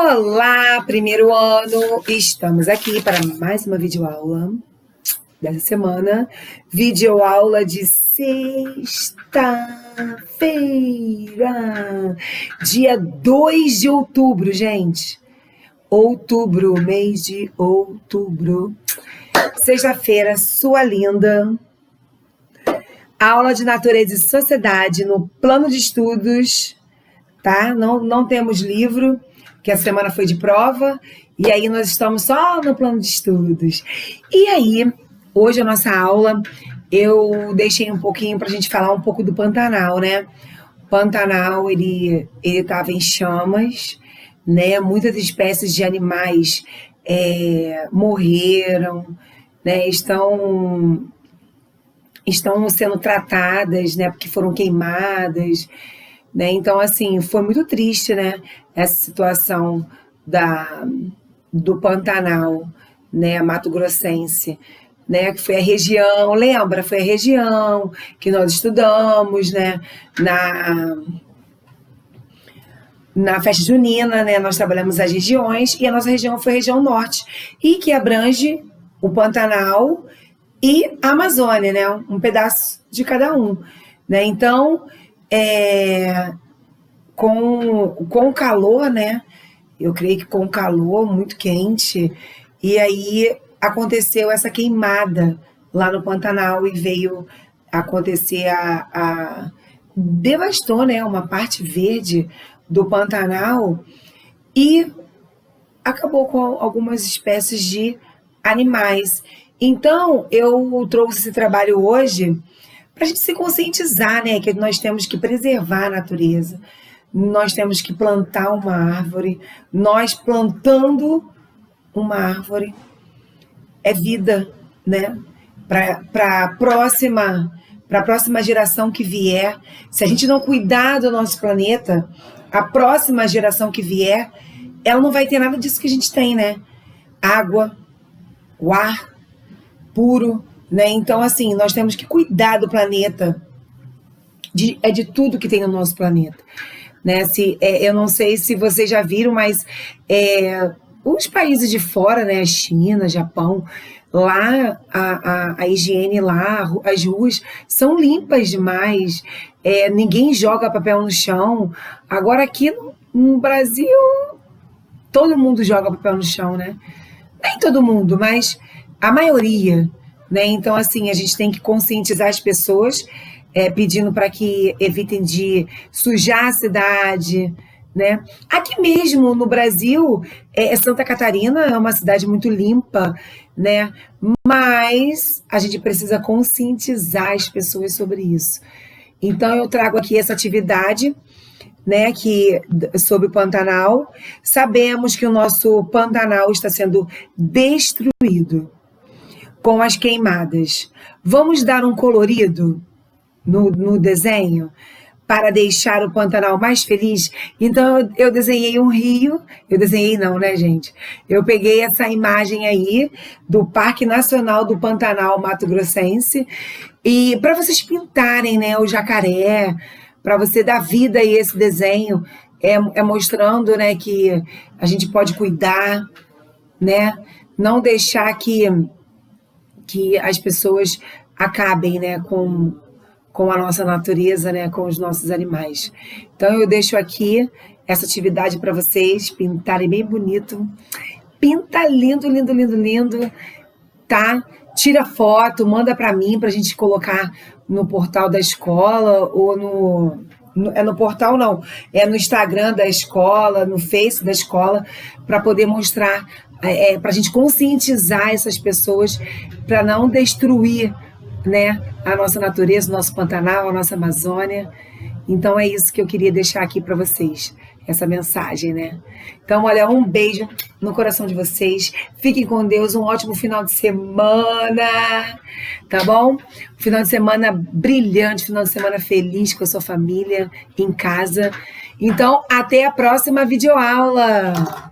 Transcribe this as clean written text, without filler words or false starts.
Olá, primeiro ano! Estamos aqui para mais uma videoaula dessa semana. Videoaula de sexta-feira, dia 2 de outubro, gente. Outubro, mês de outubro. Sexta-feira, sua linda. Aula de Natureza e Sociedade no plano de estudos, tá? Não temos livro, que a semana foi de prova, e aí nós estamos só no plano de estudos. E aí, hoje a nossa aula, eu deixei um pouquinho para a gente falar um pouco do Pantanal, né? O Pantanal, ele estava em chamas, né? Muitas espécies de animais morreram, né? Estão sendo tratadas, né? Porque foram queimadas, né? Então, assim, foi muito triste, né? Essa situação do Pantanal, né? Mato Grossense, né? Que foi a região, lembra? Foi a região que nós estudamos, né? Na festa junina, né? Nós trabalhamos as regiões e a nossa região foi a região norte, e que abrange o Pantanal e a Amazônia, né? Um pedaço de cada um, né? Então, com o calor, né? Eu creio que com o calor muito quente, e aí aconteceu essa queimada lá no Pantanal e veio acontecer devastou, né? Uma parte verde do Pantanal e acabou com algumas espécies de animais. Então, eu trouxe esse trabalho hoje para a gente se conscientizar, né, que nós temos que preservar a natureza, nós temos que plantar uma árvore, nós plantando uma árvore é vida, né, para a próxima geração que vier. Se a gente não cuidar do nosso planeta, a próxima geração que vier, ela não vai ter nada disso que a gente tem, né? Água, o ar puro, né? Então, assim, nós temos que cuidar do planeta, de tudo que tem no nosso planeta, né? Eu não sei se vocês já viram, mas os países de fora, né? China, Japão, lá a higiene lá, as ruas são limpas demais, ninguém joga papel no chão. Agora aqui no Brasil, todo mundo joga papel no chão, né? Nem todo mundo, mas a maioria, né? Então, assim, a gente tem que conscientizar as pessoas, pedindo para que evitem de sujar a cidade, né? Aqui mesmo no Brasil, Santa Catarina é uma cidade muito limpa, né? Mas a gente precisa conscientizar as pessoas sobre isso. Então, eu trago aqui essa atividade, né, sobre o Pantanal. Sabemos que o nosso Pantanal está sendo destruído com as queimadas. Vamos dar um colorido no desenho para deixar o Pantanal mais feliz? Então, eu desenhei um rio. Eu desenhei não, né, gente? Eu peguei essa imagem aí do Parque Nacional do Pantanal Mato Grossense, e para vocês pintarem, né, o jacaré, para você dar vida a esse desenho, mostrando, né, que a gente pode cuidar, né, não deixar que as pessoas acabem, né, com a nossa natureza, né, com os nossos animais. Então, eu deixo aqui essa atividade para vocês pintarem bem bonito. Pinta lindo, lindo, lindo, lindo, tá? Tira foto, manda para mim, para a gente colocar no portal da escola, ou no portal não, no Instagram da escola, no Face da escola, para poder mostrar, para a gente conscientizar essas pessoas para não destruir, né, a nossa natureza, o nosso Pantanal, a nossa Amazônia. Então é isso que eu queria deixar aqui para vocês, essa mensagem, né? Então, olha, um beijo no coração de vocês. Fiquem com Deus, um ótimo final de semana, tá bom? Final de semana brilhante, final de semana feliz com a sua família, em casa. Então, até a próxima videoaula.